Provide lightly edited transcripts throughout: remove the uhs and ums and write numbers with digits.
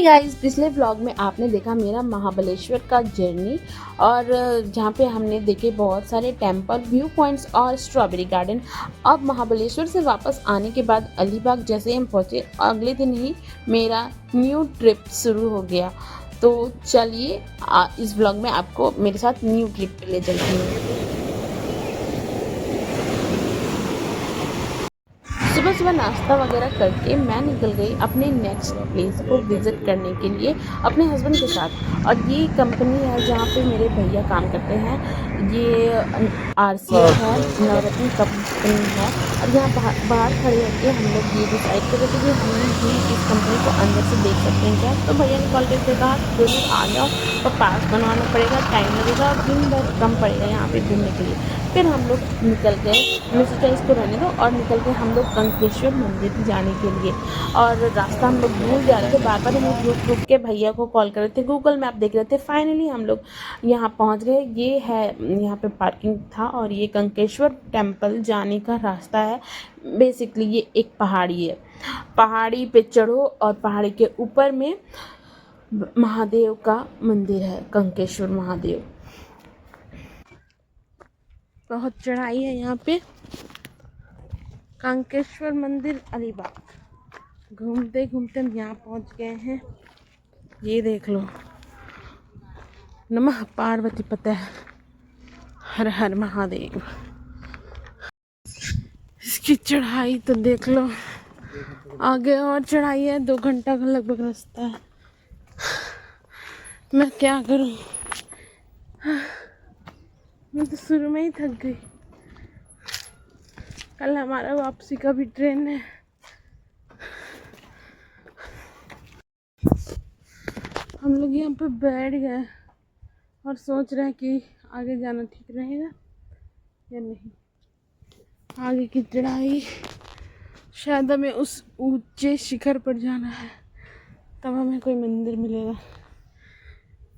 Guys, पिछले vlog में आपने देखा मेरा महाबलेश्वर का जर्नी और जहाँ पे हमने देखे बहुत सारे टेंपल, व्यू पॉइंट्स और स्ट्रॉबेरी गार्डन। अब महाबलेश्वर से वापस आने के बाद अलीबाग जैसे हम पहुँचे, अगले दिन ही मेरा न्यू ट्रिप शुरू हो गया। तो चलिए इस व्लॉग में आपको मेरे साथ न्यू ट्रिप पे ले चलती हूँ। सुबह सुबह नाश्ता वगैरह करके मैं निकल गई अपने नेक्स्ट प्लेस को विज़िट करने के लिए अपने हस्बैंड के साथ। और ये कंपनी है जहाँ पे मेरे भैया काम करते हैं। ये RCL है, नवरत्न कंपनी है। और यहाँ बाहर खड़े होकर हम लोग ये डिसाइड कर रहे थे कि हम भी इस कंपनी को अंदर से देख सकते हैं क्या। तो भैया ने कॉल करके कहा जरूर आ जाओ, पर पास बनवाना पड़ेगा, टाइम लगेगा और दिन भर कम पड़ेगा यहाँ पे घूमने के लिए। फिर हम लोग निकल गए, मैं सोचा इसको रहने दो, और निकल गए हम लोग कंकेश्वर मंदिर जाने के लिए। और रास्ता हम लोग भूल जा रहे थे, बार बार हम रुक रुक के भैया को कॉल कर रहे थे, गूगल मैप देख रहे थे। फाइनली हम लोग यहाँ पहुँच गए। ये है, यहाँ पे पार्किंग था और ये कंकेश्वर टेम्पल जाने का रास्ता है। बेसिकली ये एक पहाड़ी है, पहाड़ी पे चढ़ो और पहाड़ी के ऊपर में महादेव का मंदिर है, कंकेश्वर महादेव। बहुत चढ़ाई है यहाँ पे। कंकेश्वर मंदिर अलीबाग। घूमते घूमते हम यहाँ पहुँच गए हैं। ये देख लो, नमः पार्वती पते, हर हर महादेव। इसकी चढ़ाई तो देख लो, आगे और चढ़ाई है, 2 घंटा का लगभग रास्ता है। मैं क्या करूं, मैं तो शुरू में ही थक गई। कल हमारा वापसी का भी ट्रेन है। हम लोग यहाँ पे बैठ गए और सोच रहे हैं कि आगे जाना ठीक रहेगा या नहीं। आगे की चढ़ाई, शायद हमें उस ऊंचे शिखर पर जाना है, तब हमें कोई मंदिर मिलेगा।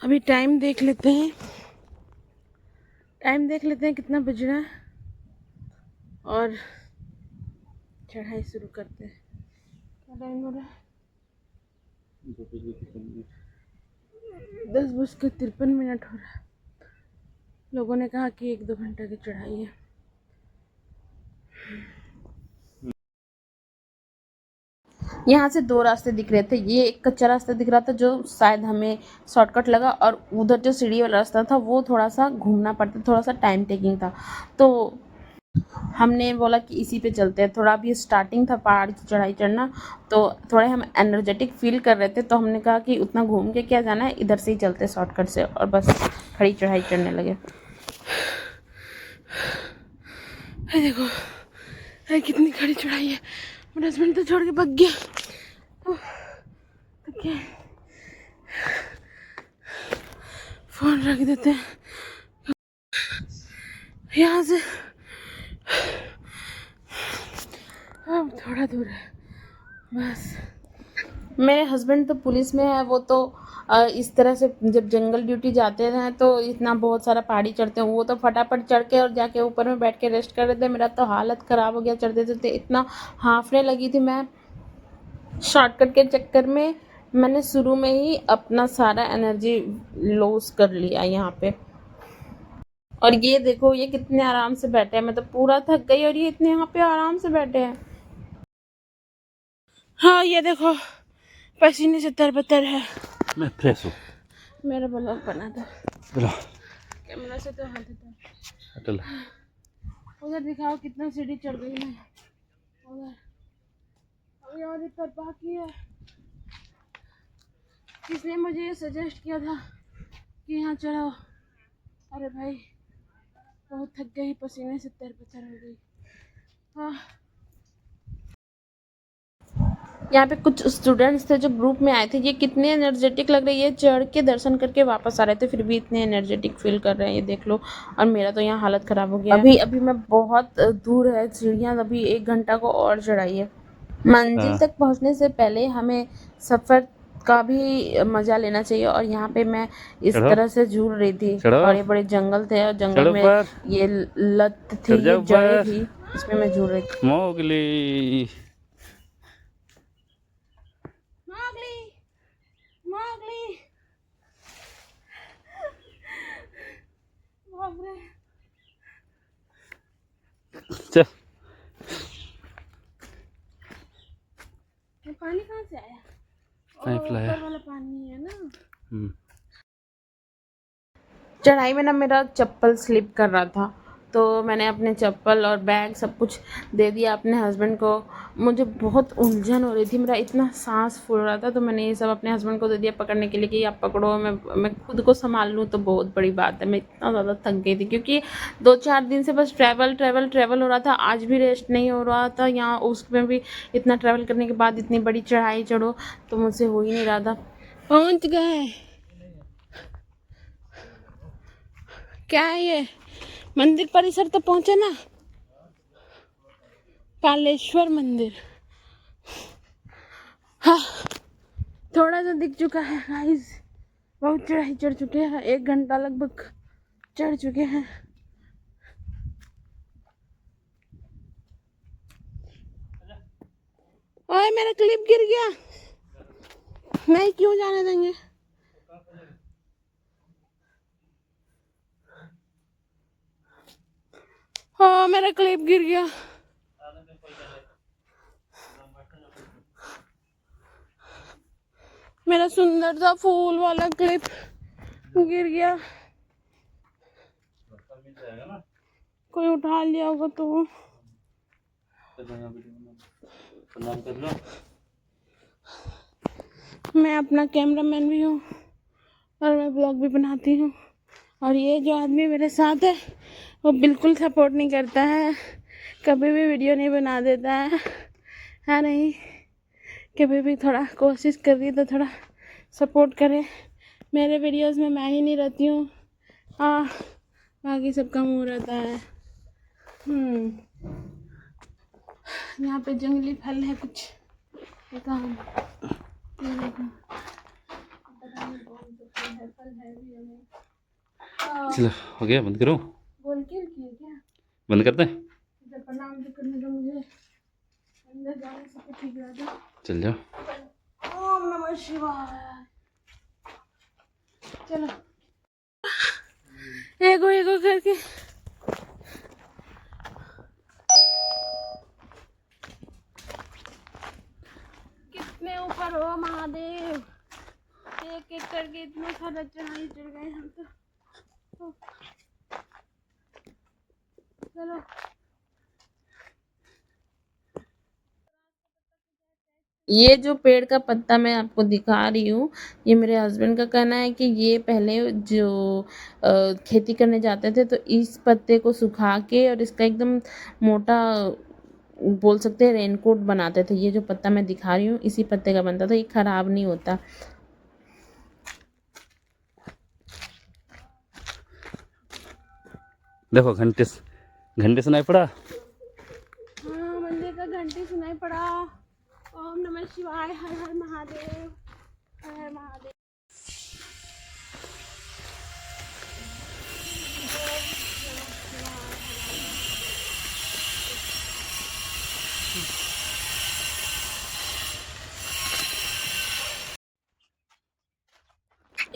अभी टाइम देख लेते हैं, कितना बज रहा है और चढ़ाई शुरू करते हैं। क्या टाइम हो रहा है? 10:53 हो रहा है। लोगों ने कहा कि 1-2 घंटे की चढ़ाई है। यहाँ से 2 रास्ते दिख रहे थे। ये एक कच्चा रास्ता दिख रहा था जो शायद हमें शॉर्टकट लगा, और उधर जो सीढ़ी वाला रास्ता था वो थोड़ा सा घूमना पड़ता, थोड़ा सा टाइम टेकिंग था। तो हमने बोला कि इसी पे चलते हैं। थोड़ा अभी स्टार्टिंग था पहाड़ की चढ़ाई चढ़ना, तो थोड़े हम एनर्जेटिक फील कर रहे थे, तो हमने कहा कि उतना घूम के क्या जाना है, इधर से ही चलते शॉर्टकट से, और बस खड़ी चढ़ाई चढ़ने लगे। देखो कितनी खड़ी चढ़ाई है। मेरा हस्बैंड तो छोड़ के भाग गया। तो क्या, फोन रख देते हैं यहाँ से। अब थोड़ा दूर है बस। मेरे हस्बैंड तो पुलिस में है, वो तो इस तरह से जब जंगल ड्यूटी जाते हैं तो इतना बहुत सारा पहाड़ी चढ़ते हैं, वो तो फटाफट चढ़ के और जाके ऊपर में बैठ के रेस्ट कर रहे थे। मेरा तो हालत ख़राब हो गया चढ़ते चढ़ते, इतना हाँफने लगी थी मैं। शॉर्टकट के चक्कर में मैंने शुरू में ही अपना सारा एनर्जी लॉस कर लिया यहाँ पे। और ये देखो, ये कितने आराम से बैठे हैं। मैं तो पूरा थक गई और ये इतने यहाँ पे आराम से बैठे हैं। हाँ ये देखो, पसीने से तरबतर है। मैं फ्रेश हूँ। मेरा ब्लॉग बना था, कैमरा से तो हाथ था। उधर दिखाओ कितना सीढ़ी चढ़ गई मैं उधर। अभी और ऊपर बाकी है। किसने मुझे ये सजेस्ट किया था कि यहाँ चढ़ो? अरे भाई, बहुत थक गई, पसीने से तरबतर हो गई। हाँ, यहाँ पे कुछ स्टूडेंट्स थे जो ग्रुप में आए थे। ये कितने एनर्जेटिक लग रही है, चढ़ के दर्शन करके वापस आ रहे थे, फिर भी इतने एनर्जेटिक फील कर रहे हैं, ये देख लो। और मेरा तो यहाँ हालत ख़राब हो गया। अभी मैं बहुत दूर है सीढ़ियाँ, अभी 1 घंटा को और चढ़ाई है। मंजिल तक पहुँचने से पहले हमें सफ़र का भी मज़ा लेना चाहिए। और यहाँ पे मैं इस तरह से झूल रही थी, बड़े बड़े जंगल थे और जंगल में ये लत थी, ये जड़ें थी, इसमें मैं झूल रही थी। मोगली चल ये पानी कहाँ से आया? पाइप लाया। ऊपर वाला पानी है ना। हम्म। चढ़ाई में ना मेरा चप्पल स्लिप कर रहा था, तो मैंने अपने चप्पल और बैग सब कुछ दे दिया अपने हस्बैंड को। मुझे बहुत उलझन हो रही थी, मेरा इतना सांस फूल रहा था, तो मैंने ये सब अपने हस्बैंड को दे दिया पकड़ने के लिए कि आप पकड़ो, मैं खुद को संभाल लूँ तो बहुत बड़ी बात है। मैं इतना ज़्यादा थक गई थी क्योंकि 2-4 दिन से बस ट्रैवल हो रहा था। आज भी रेस्ट नहीं हो रहा था, यहाँ उसमें भी इतना ट्रैवल करने के बाद इतनी बड़ी चढ़ाई चढ़ो तो मुझसे हो ही नहीं रहा था। पहुँच गए। क्या है ये? मंदिर परिसर तो पहुंचे ना, पालेश्वर मंदिर। हाँ, थोड़ा सा दिख चुका है गाइस। बहुत चढ़ाई चढ़ चुके हैं, 1 घंटा लगभग चढ़ चुके हैं। ओए मेरा क्लिप गिर गया। नहीं, क्यों जाने देंगे। हाँ, मेरा क्लिप गिर गया। मेरा सुंदर सा फूल वाला क्लिप गिर गया। कोई उठा लिया होगा तो। मैं अपना कैमरामैन भी हूँ और मैं ब्लॉग भी बनाती हूँ, और ये जो आदमी मेरे साथ है वो बिल्कुल सपोर्ट नहीं करता है, कभी भी वीडियो नहीं बना देता है नहीं। कभी भी थोड़ा कोशिश कर रही तो थोड़ा सपोर्ट करे। मेरे वीडियोस में मैं ही नहीं रहती हूँ, हाँ, बाकी सबका मुँह रहता है। यहाँ पे जंगली फल है कुछ, काम चलो हो गया, बंद करो। बोल के किए क्या? बंद करते हैं। जब प्रणाम भी करने दो मुझे, अंदर जाने से तो ठीक रहता। चल जाओ। ओम नमः शिवाय। चलो एगो एगो करके। कितने ऊपर हो महादेव, एक एक करके इतना सारा चढ़ाई चढ़ गए हम तो। चलो ये जो पेड़ का पत्ता मैं आपको दिखा रही हूँ, ये मेरे हस्बैंड का कहना है कि ये पहले जो खेती करने जाते थे तो इस पत्ते को सुखा के और इसका एकदम मोटा बोल सकते हैं रेनकोट बनाते थे। ये जो पत्ता मैं दिखा रही हूँ इसी पत्ते का बनता था, ये खराब नहीं होता। देखो घंटे सुनाई पड़ा। हाँ, मंदिर का घंटी सुनाई पड़ा। ओम नमः शिवाय, हर हर महादेव, हर हर महादेव।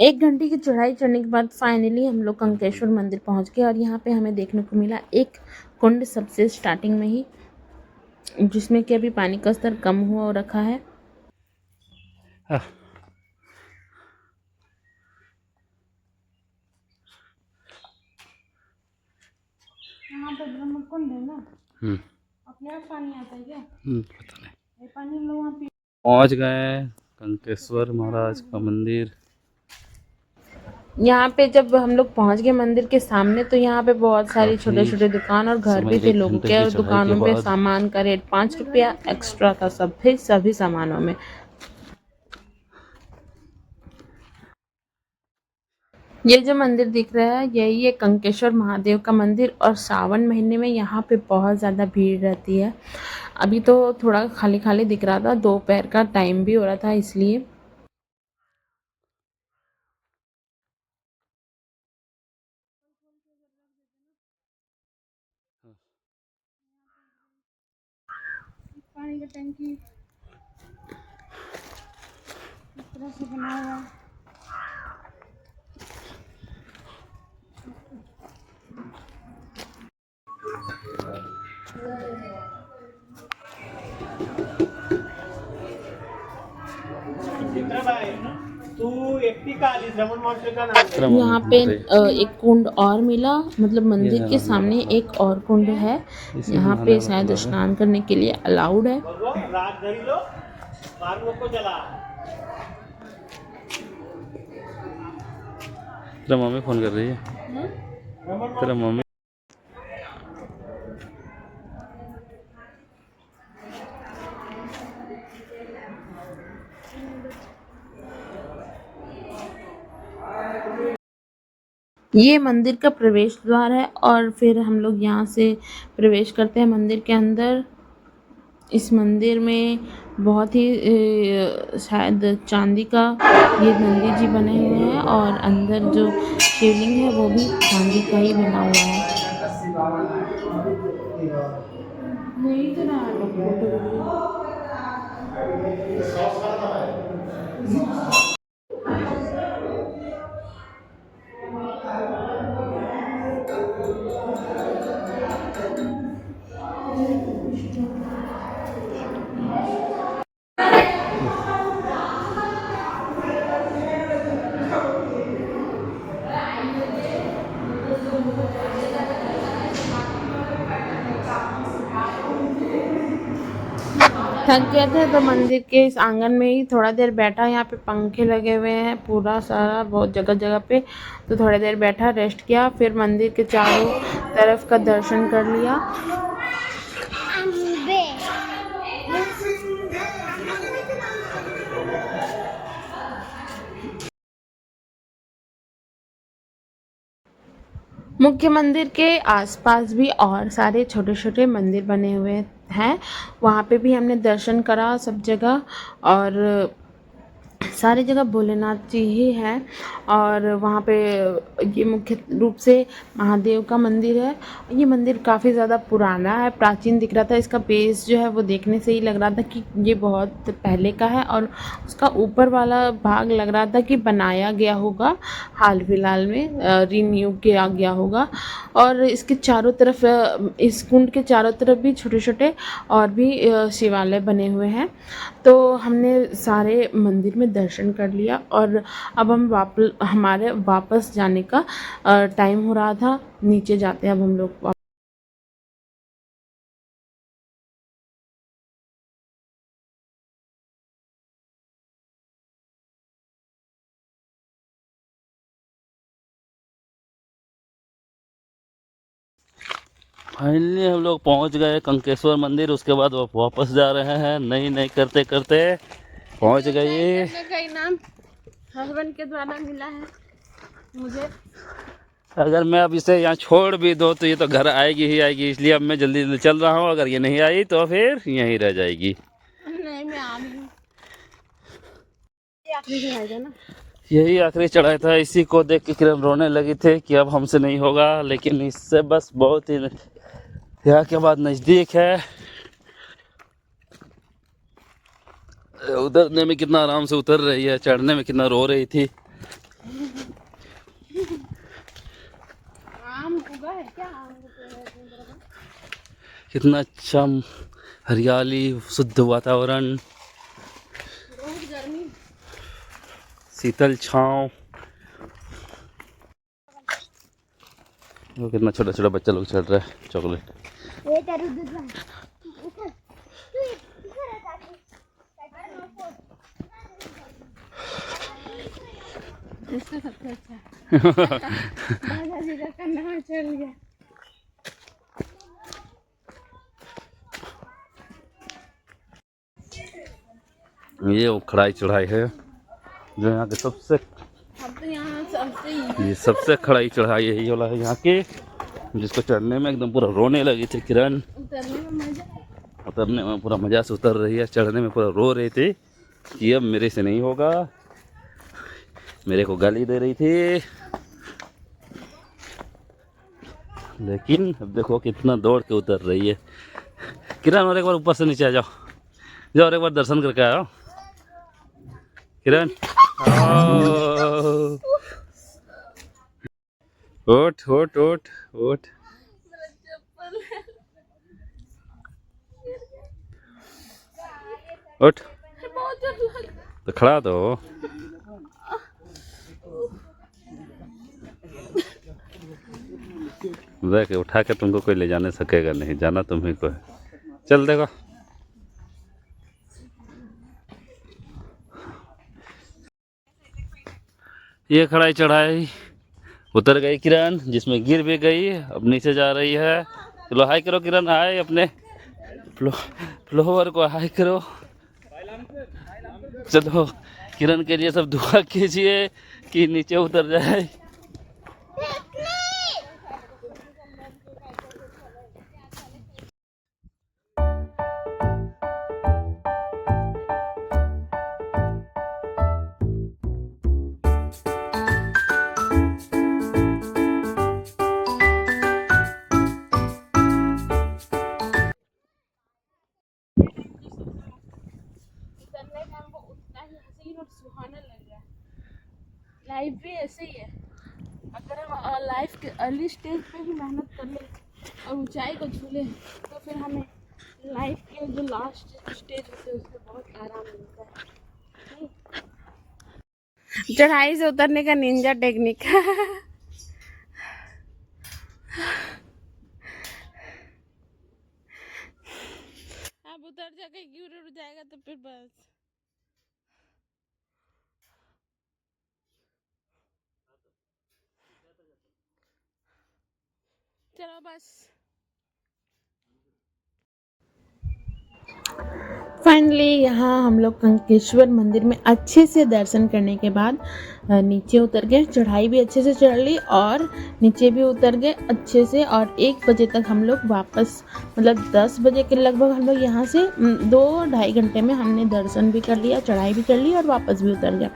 एक घंटे की चढ़ाई चढ़ने के बाद फाइनली हम लोग कंकेश्वर मंदिर पहुंच गए, और यहाँ पे हमें देखने को मिला एक कुंड सबसे स्टार्टिंग में ही, जिसमें कि अभी पानी का स्तर कम हुआ और रखा है। यहाँ पे ब्रह्म कुंड है ना, अपने आप पानी आता है क्या? पता नहीं। ये पानी लोग वहाँ पे पहुंच गए कंकेश्वर महाराज का मंदिर। यहाँ पे जब हम लोग पहुँच गए मंदिर के सामने, तो यहाँ पे बहुत सारी काफी छोटे छोटे दुकान और घर भी समझ थे एक लोगों घंटे के, की और चढ़ाई के दुकानों पे बाद सामान का रेट 5 रुपया एक्स्ट्रा था सभी सामानों में। ये जो मंदिर दिख रहा है यही है कंकेश्वर महादेव का मंदिर, और सावन महीने में यहाँ पे बहुत ज़्यादा भीड़ रहती है। अभी तो थोड़ा खाली खाली दिख रहा था, दोपहर का टाइम भी हो रहा था इसलिए। पानी का टंकी इस तरह से बना हुआ है। यहाँ पे एक कुंड और मिला, मतलब मंदिर के सामने एक और कुंड है। यहाँ पे शायद स्नान करने के लिए अलाउड है। तेरा मम्मी फोन कर रही है। तेरा मम्मी ये मंदिर का प्रवेश द्वार है और फिर हम लोग यहाँ से प्रवेश करते हैं मंदिर के अंदर। इस मंदिर में बहुत ही शायद चांदी का ये नंदी जी बने हुए हैं और अंदर जो शिवलिंग है वो भी चांदी का ही बना हुआ है। नहीं तो ना थक गए थे तो मंदिर के इस आंगन में ही थोड़ा देर बैठा। यहाँ पे पंखे लगे हुए हैं पूरा सारा, बहुत जगह जगह पे, तो थोड़ी देर बैठा, रेस्ट किया। फिर मंदिर के चारों तरफ का दर्शन कर लिया। मुख्य मंदिर के आसपास भी और सारे छोटे छोटे मंदिर बने हुए हैं, वहाँ पे भी हमने दर्शन करा सब जगह। और सारी जगह भोलेनाथ जी ही हैं और वहाँ पे ये मुख्य रूप से महादेव का मंदिर है। ये मंदिर काफ़ी ज़्यादा पुराना है, प्राचीन दिख रहा था। इसका बेस जो है वो देखने से ही लग रहा था कि ये बहुत पहले का है और उसका ऊपर वाला भाग लग रहा था कि बनाया गया होगा, हाल फिलहाल में रिन्यू किया गया होगा। और इसके चारों तरफ, इस कुंड के चारों तरफ भी छोटे छोटे और भी शिवालय बने हुए हैं। तो हमने सारे मंदिर में दर्शन कर लिया और अब हम हमारे वापस जाने का टाइम हो रहा था। नीचे जाते हैं अब हम लोग। फाइनली हम लोग पहुंच गए कंकेश्वर मंदिर। उसके बाद वापस जा रहे हैं, नहीं नहीं करते करते पहुंच गए। का इनाम हस्बैंड के द्वारा मिला है मुझे। अगर मैं अब इसे यहाँ छोड़ भी दो तो ये तो घर आएगी ही आएगी, इसलिए अब मैं जल्दी जल्दी चल रहा हूँ। अगर ये नहीं आई तो फिर यहीं रह जाएगी। नहीं, मैं आ गई। आखिरी चढ़ाई था ना, यही आखिरी चढ़ाई था। इसी को देख के किरण रोने लगी थी कि अब हमसे नहीं होगा, लेकिन इससे बस बहुत ही यहाँ के बाद नज़दीक है। उतरने में कितना आराम से उतर रही है, चढ़ने में कितना रो रही थी। आम उगा है क्या? कितना अच्छा हरियाली, शुद्ध वातावरण, शीतल छाँव। वो कितना छोटा छोटा बच्चा लोग चढ़ रहा है चॉकलेट। इसका सबसे अच्छा दादाजी का कन्ना चढ़ गया। ये वो खड़ाई चढ़ाई है जो यहाँ के सबसे, अब तो यहाँ सबसे ये सबसे खड़ाई चढ़ाई यही वाला है यहाँ के, जिसको चढ़ने में एकदम पूरा रोने लगी थी किरण। उतरने में पूरा मजा से उतर रही है, चढ़ने में पूरा रो रही थी कि अब मेरे से नहीं होगा। मेरे को गाली दे रही थी, लेकिन अब देखो कितना दौड़ के उतर रही है। किरण और एक बार ऊपर से नीचे आ जाओ, जाओ और एक बार दर्शन करके आओ। किरण उठ उठ उठ उठ। उठ, बहुत डर लग रहा तो खड़ा तो हो। देख उठा के तुमको कोई ले जाने सकेगा नहीं, जाना तुम्ही को है। चल देखो, ये खड़ाई चढ़ाई उतर गई किरण, जिसमें गिर भी गई, अब नीचे जा रही है। चलो हाय करो किरण, हाय अपने फ्लोवर को हाय करो। चलो किरण के लिए सब दुआ कीजिए कि नीचे उतर जाए। उतरने का हमको उतना ही हसीन और सुहाना लग रहा है। लाइफ भी ऐसे ही है, अगर हम लाइफ के अर्ली स्टेज पे भी मेहनत कर ले और ऊंचाई को छू ले तो फिर हमें लाइफ के जो लास्ट स्टेज होते हैं उसमें बहुत आराम मिलता है। चढ़ाई से उतरने का निंजा टेक्निक। अब उतर जाके गिर उड़ जाएगा तो फिर बस। चलो बस। फाइनली यहाँ हम लोग कंकेश्वर मंदिर में अच्छे से दर्शन करने के बाद नीचे उतर गए। चढ़ाई भी अच्छे से चढ़ ली और नीचे भी उतर गए अच्छे से, और 1 बजे तक हम लोग वापस, मतलब 10 बजे के लगभग हम लोग यहाँ से 2-2.5 घंटे में हमने दर्शन भी कर लिया, चढ़ाई भी कर ली और वापस भी उतर गया।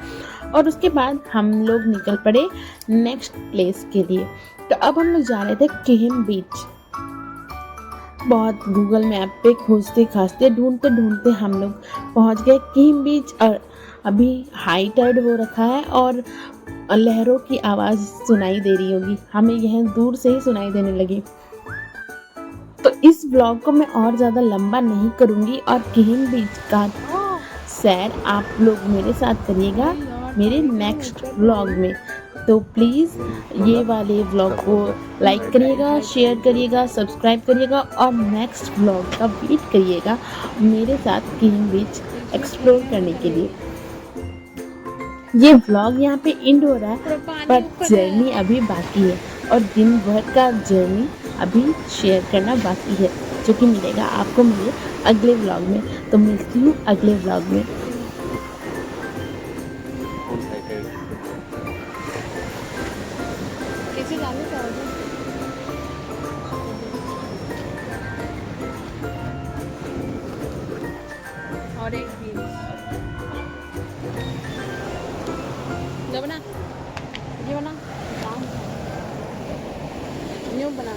और उसके बाद हम लोग निकल पड़े नेक्स्ट प्लेस के लिए। तो अब हम लोग जा रहे थे किहिम बीच। बहुत गूगल मैप पे खोजते खाजते ढूंढते ढूंढते हम लोग पहुंच गए किहिम बीच। और अभी हाई टाइड हो रखा है और लहरों की आवाज़ सुनाई दे रही होगी, हमें यह दूर से ही सुनाई देने लगी। तो इस व्लॉग को मैं और ज़्यादा लंबा नहीं करूँगी और किहिम बीच का सैर आप लोग मेरे साथ करिएगा मेरे नेक्स्ट व्लॉग में। तो प्लीज़ ये वाले व्लॉग को लाइक करिएगा, शेयर करिएगा, सब्सक्राइब करिएगा और नेक्स्ट व्लॉग का वेट करिएगा मेरे साथ किहिम बीच एक्सप्लोर करने के लिए। ये व्लॉग यहाँ पे एंड हो रहा है, पर जर्नी अभी बाकी है और दिन भर का जर्नी अभी शेयर करना बाकी है, जो कि मिलेगा आपको मेरे अगले व्लॉग में। तो मिलती हूँ अगले व्लॉग में। कैसे जाने चाहोगे? और एक भी जब ना ये बना न्यू बना